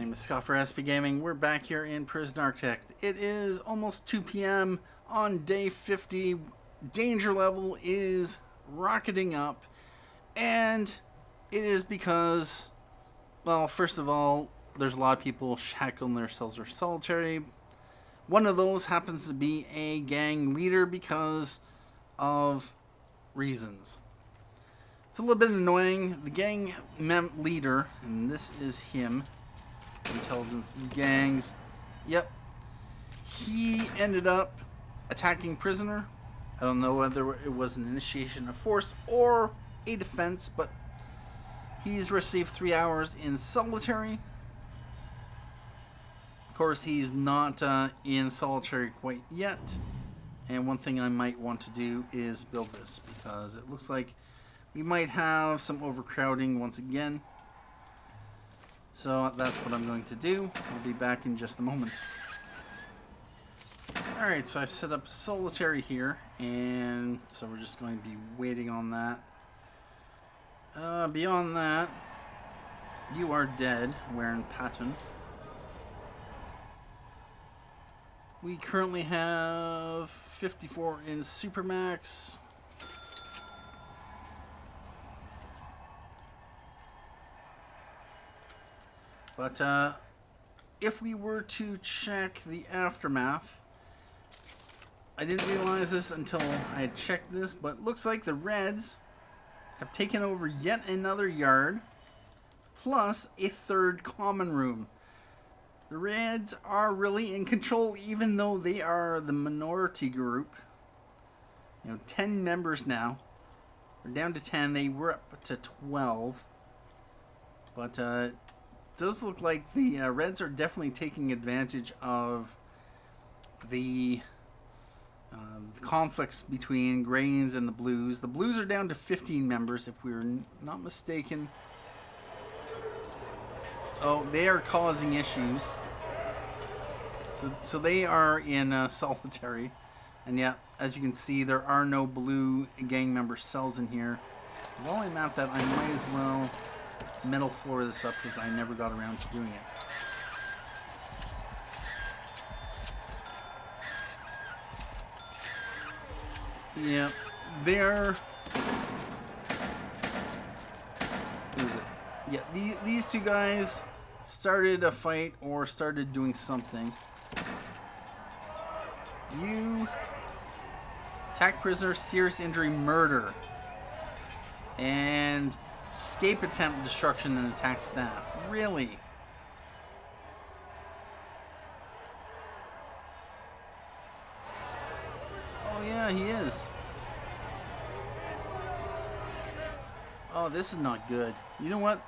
name is Scott for SP Gaming. We're back here in Prison Architect. It is almost 2 p.m. on day 50. Danger level is rocketing up. And it is because, well, first of all, there's a lot of people shackling themselves or solitary. One of those happens to be a gang leader because of reasons. It's a little bit annoying. The gang leader, and this is him, intelligence gangs, yep, he ended up attacking prisoner. I don't know whether it was an initiation of force or a defense, but he's received 3 hours in solitary. Of course, he's not in solitary quite yet, and one thing I might want to do is build this, because it looks like we might have some overcrowding once again. So that's what I'm going to do. I'll be back in just a moment. Alright, so I've set up solitary here, and so we're just going to be waiting on that. Beyond that, you are dead, wearing Patton. We currently have 54 in Supermax. But if we were to check the aftermath, I didn't realize this until I had checked this, but it looks like the Reds have taken over yet another yard, plus a third common room. The Reds are really in control, even though they are the minority group. 10 members now. We're down to 10. They were up to 12. But does look like the Reds are definitely taking advantage of the conflicts between Greens and the Blues. The Blues are down to 15 members, if we're not mistaken. Oh, they are causing issues. So they are in solitary. And yeah, as you can see, there are no blue gang member cells in here. While I'm at that, I might as well metal floor this up because I never got around to doing it. Yeah, they're... Who is it? Yeah, these two guys started a fight or started doing something. You attack prisoner, serious injury, murder, and escape attempt, destruction, and attack staff. Really? Oh yeah, he is. Oh, this is not good. You know what?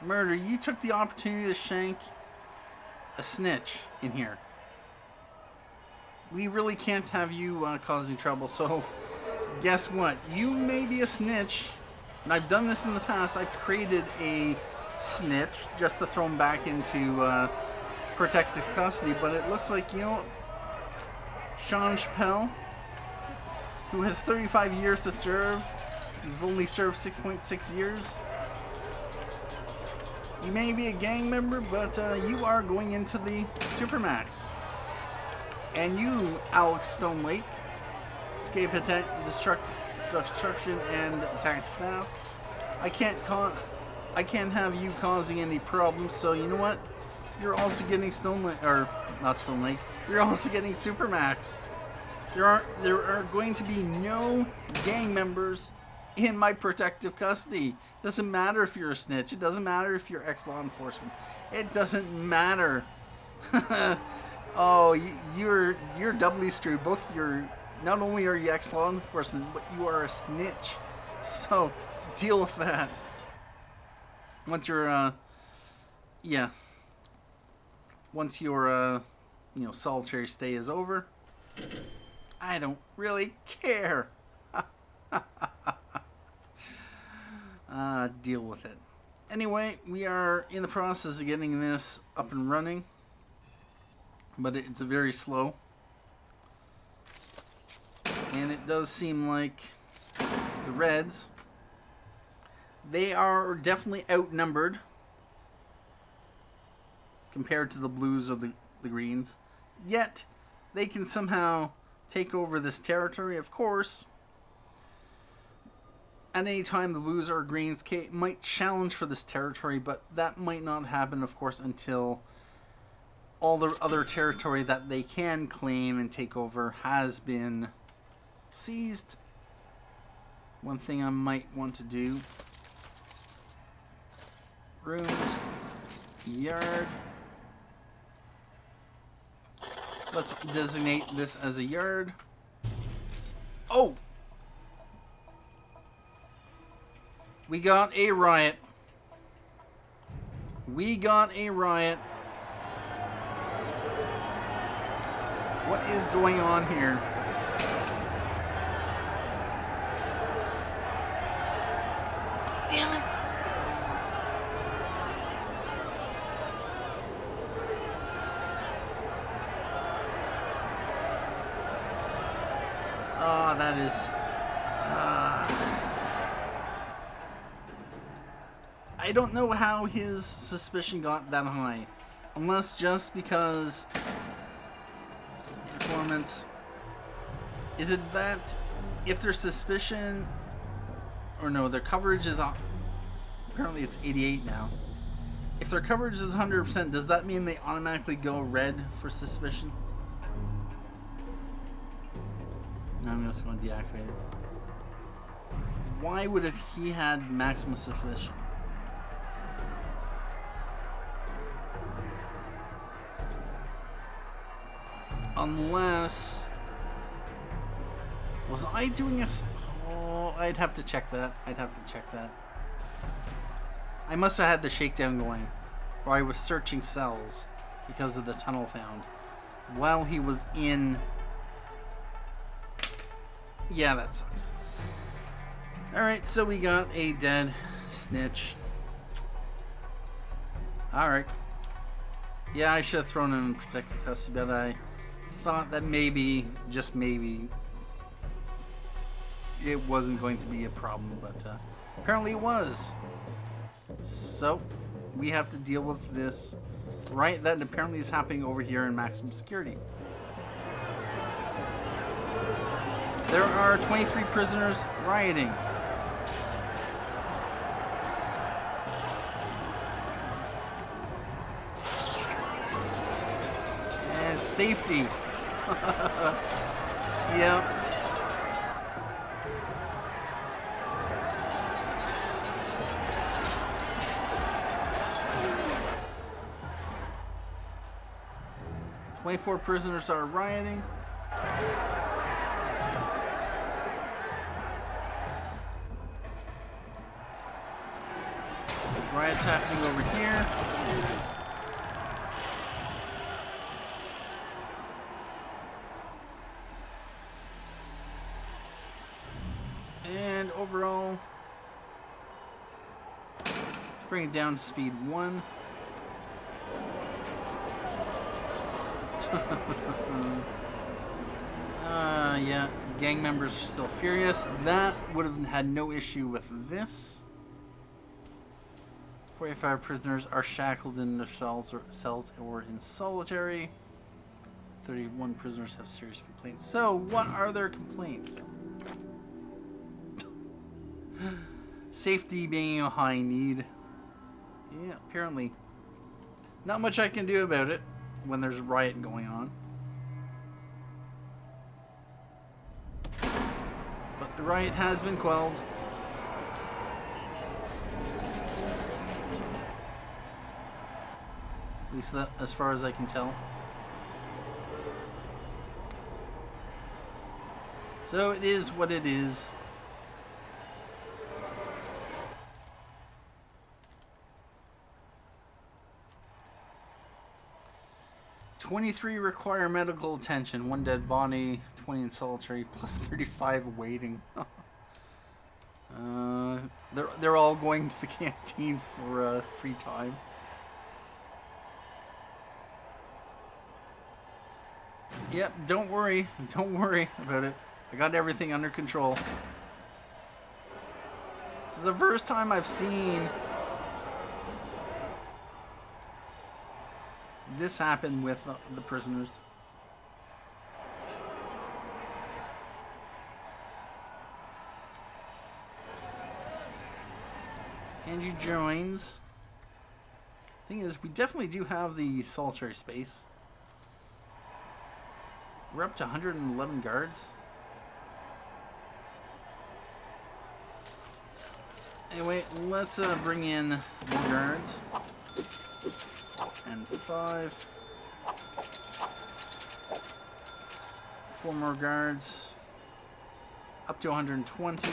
Murder, you took the opportunity to shank a snitch in here. We really can't have you causing trouble, so guess what? You may be a snitch, and I've done this in the past. I've created a snitch just to throw him back into protective custody, but it looks like, Sean Chappelle, who has 35 years to serve, you've only served 6.6 years. You may be a gang member, but you are going into the Supermax. And you, Alex Stone Lake, escape attack, destruction, and attack staff. I can't have you causing any problems. So you know what? You're also getting Stone Lake, or not Stone Lake. You're also getting Supermax. There are going to be no gang members in my protective custody. Doesn't matter if you're a snitch. It doesn't matter if you're ex-law enforcement. It doesn't matter. Oh, you're doubly screwed. Not only are you ex-law enforcement, but you are a snitch. So deal with that. Once your solitary stay is over, I don't really care. Deal with it. Anyway, we are in the process of getting this up and running, but it's very slow. And it does seem like the Reds, they are definitely outnumbered compared to the blues or the greens. Yet, they can somehow take over this territory. Of course, at any time the blues or greens might challenge for this territory, but that might not happen, of course, until all the other territory that they can claim and take over has been seized. One thing I might want to do: rooms, yard. Let's designate this as a yard. Oh! We got a riot. We got a riot. What is going on here? Damn it! Oh, that is... I don't know how his suspicion got that high. Unless just because... informants... Is it that if their suspicion... Or no, their coverage is... Apparently it's 88 now. If their coverage is 100%, does that mean they automatically go red for suspicion? No, I'm just going to deactivate it. Why would if he had maximum suspicion? Unless... Was I doing a... Oh, I'd have to check that. I'd have to check that. I must have had the shakedown going. Or I was searching cells because of the tunnel found. While he was in... Yeah, that sucks. Alright, so we got a dead snitch. Alright. Yeah, I should have thrown him in protective custody, but I thought that maybe, just maybe, it wasn't going to be a problem, but apparently it was. So, we have to deal with this, right? That apparently is happening over here in maximum security. There are 23 prisoners rioting. And safety. Yeah. "24 prisoners are rioting. There's riots happening over here. And overall, let's bring it down to speed 1. Yeah, gang members are still furious. That would have had no issue with this. 45 prisoners are shackled in their cells or in solitary. 31 prisoners have serious complaints. So, what are their complaints? Safety being a high need. Yeah, apparently. Not much I can do about it when there's a riot going on. But the riot has been quelled. At least that, as far as I can tell. So it is what it is. "23 require medical attention. 1 dead body, 20 in solitary, plus 35 waiting." They're all going to the canteen for free time. Yep, don't worry about it. I got everything under control. This is the first time I've seen this happen with the prisoners. Andrew joins. Thing is, we definitely do have the solitary space. We're up to 111 guards. Anyway, let's bring in more guards. And 5. 4 more guards. Up to 120.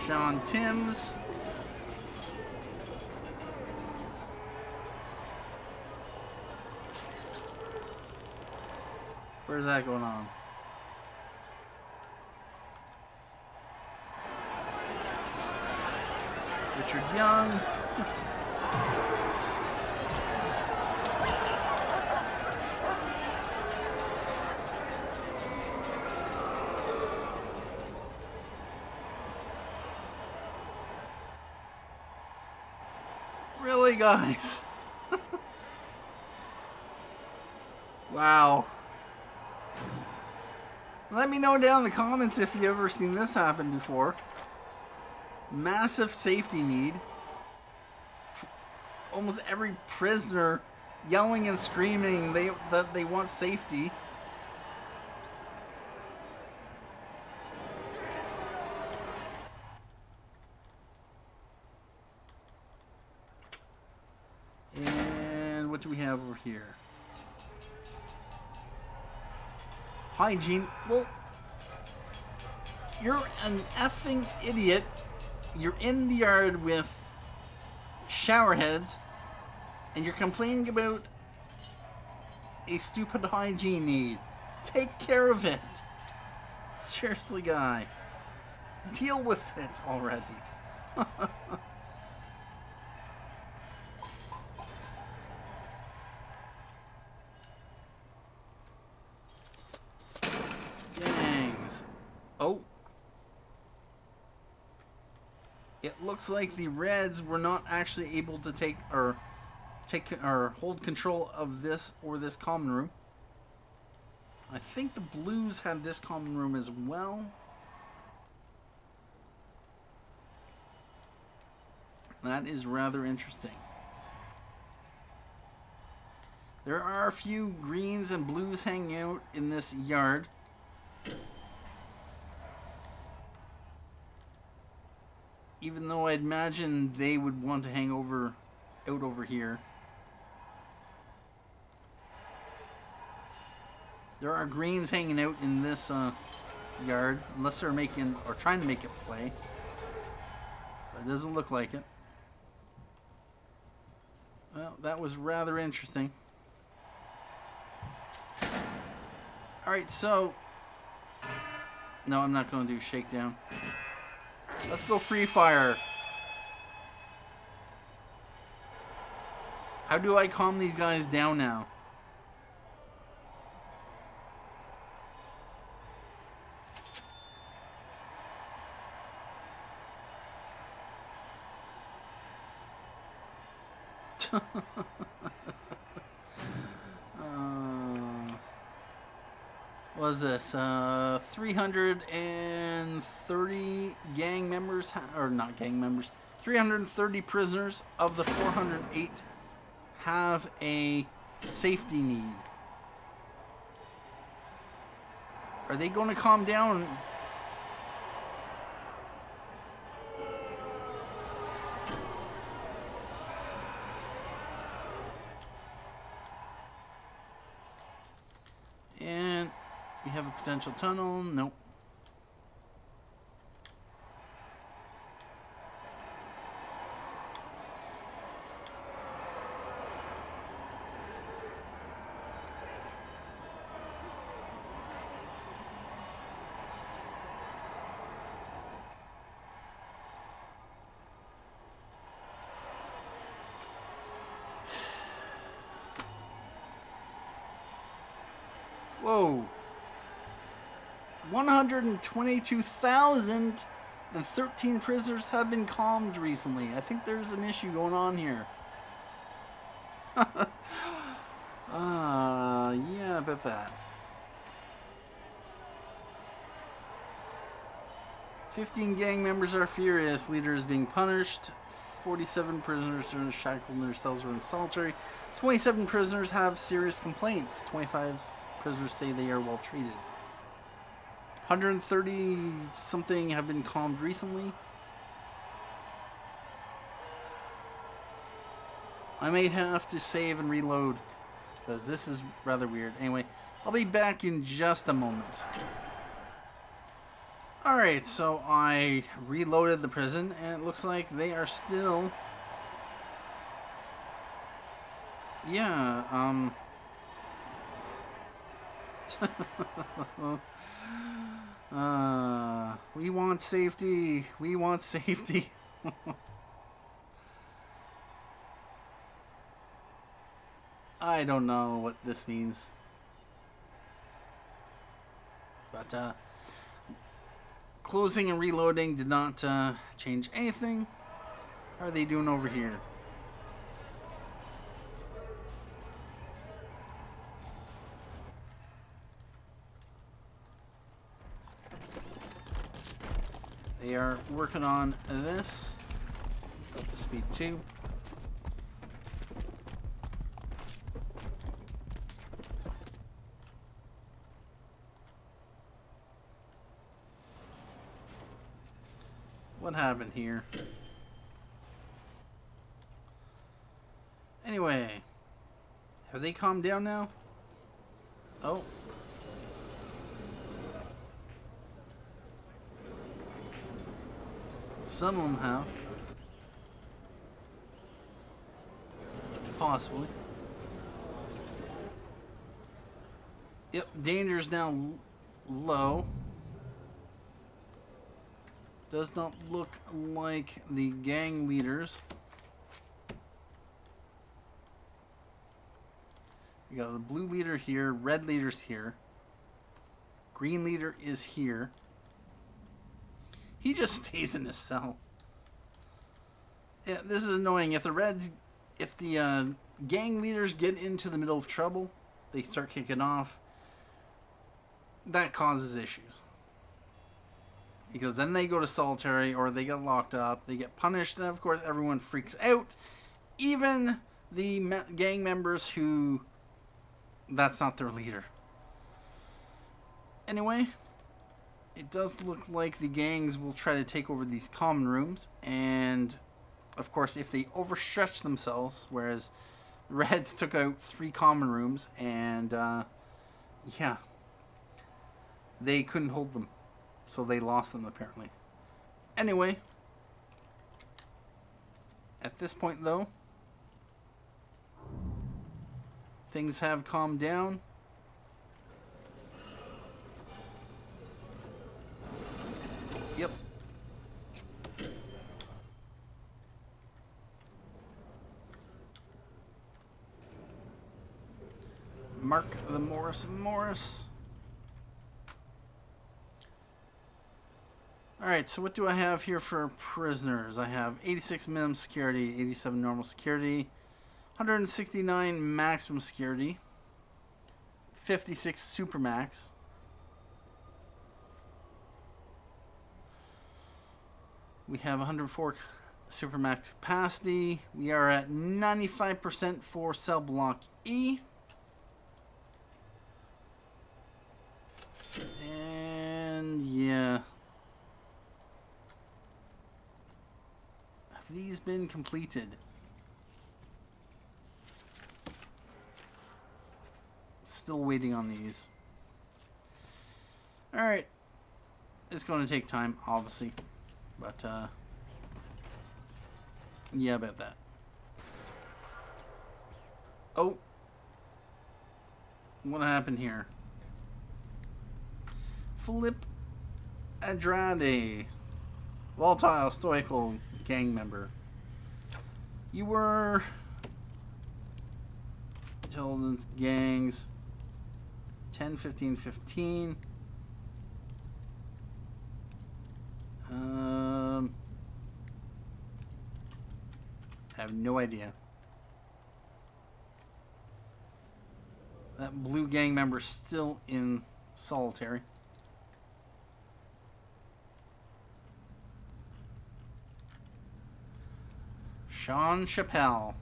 Sean Timms. Where's that going on? Richard Young. Really, guys? Wow. Let me know down in the comments if you've ever seen this happen before. Massive safety need. Almost every prisoner yelling and screaming that they want safety. And what do we have over here? Hygiene. Well, you're an effing idiot. You're in the yard with shower heads and you're complaining about a stupid hygiene need. Take care of it. Seriously, guy. Deal with it already. Gangs. Oh. It looks like the Reds were not actually able to take or hold control of this common room. I think the Blues had this common room as well. That is rather interesting. There are a few Greens and Blues hanging out in this yard. Even though I'd imagine they would want to hang out over here. There are Greens hanging out in this yard, unless they're making or trying to make it play. But it doesn't look like it. Well, that was rather interesting. Alright, so... No, I'm not going to do shakedown. Let's go free fire. How do I calm these guys down now? What is this? 330 gang members, or not gang members, 330 prisoners of the 408 have a safety need. Are they going to calm down? And we have a potential tunnel. Nope. Whoa. 122,013 prisoners have been calmed recently. I think there's an issue going on here. Yeah, about that. 15 gang members are furious. Leader is being punished. 47 prisoners are shackled in their cells or in solitary. 27 prisoners have serious complaints. 25 prisoners say they are well treated. 130 something have been calmed recently. I may have to save and reload because this is rather weird. Anyway, I'll be back in just a moment. Alright, so I reloaded the prison and it looks like they are still... Yeah, we want safety. We want safety. I don't know what this means. But, closing and reloading did not change anything. How are they doing over here? They are working on this. Up to speed 2. What happened here? Anyway, have they calmed down now? Oh. Some of them have. Possibly. Yep, danger's now low. Does not look like the gang leaders. We got the blue leader here, red leader's here. Green leader is here. He just stays in his cell. Yeah, this is annoying. If the gang leaders get into the middle of trouble, they start kicking off. That causes issues. Because then they go to solitary or they get locked up, they get punished, and of course everyone freaks out. Even the gang members who, that's not their leader. Anyway, it does look like the gangs will try to take over these common rooms, and of course if they overstretch themselves, whereas the Reds took out 3 common rooms, and yeah, they couldn't hold them. So they lost them, apparently. Anyway, at this point, though, things have calmed down. Yep. Mark the Morris. Alright, so what do I have here for prisoners? I have 86 minimum security, 87 normal security, 169 maximum security, 56 supermax. We have 104 supermax capacity. We are at 95% for cell block E. And yeah. These been completed? Still waiting on these. Alright. It's going to take time, obviously. But, yeah, about that. Oh. What happened here? Flip Andrade. Volatile, stoical gang member. You were intelligence gangs 10, 15, 15. I have no idea. That blue gang member's still in solitary. Sean Chappelle.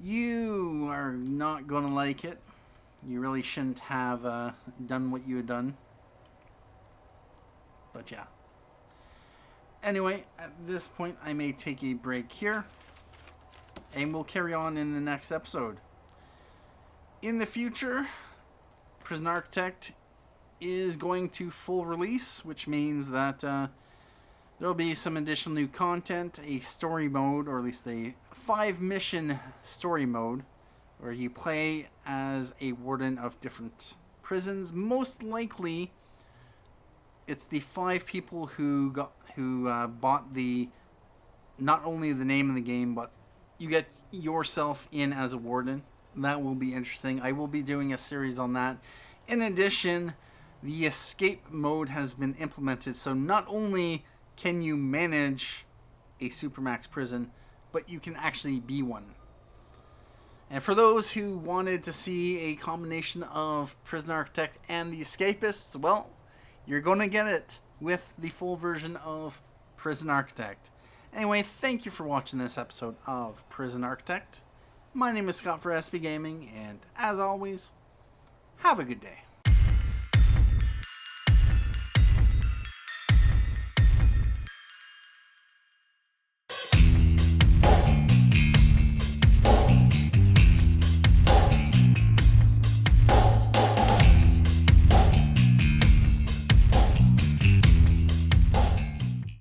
You are not going to like it. You really shouldn't have done what you had done. But yeah. Anyway, at this point, I may take a break here. And we'll carry on in the next episode. In the future, Prison Architect is going to full release, which means that there'll be some additional new content, a story mode, or at least a 5-mission story mode, where you play as a warden of different prisons. Most likely, it's the 5 people who bought the not only the name of the game, but you get yourself in as a warden. That will be interesting. I will be doing a series on that. In addition, the escape mode has been implemented, so not only can you manage a Supermax prison, but you can actually be one. And for those who wanted to see a combination of Prison Architect and the Escapists, well, you're going to get it with the full version of Prison Architect. Anyway, thank you for watching this episode of Prison Architect. My name is Scott for SB Gaming, and as always, have a good day.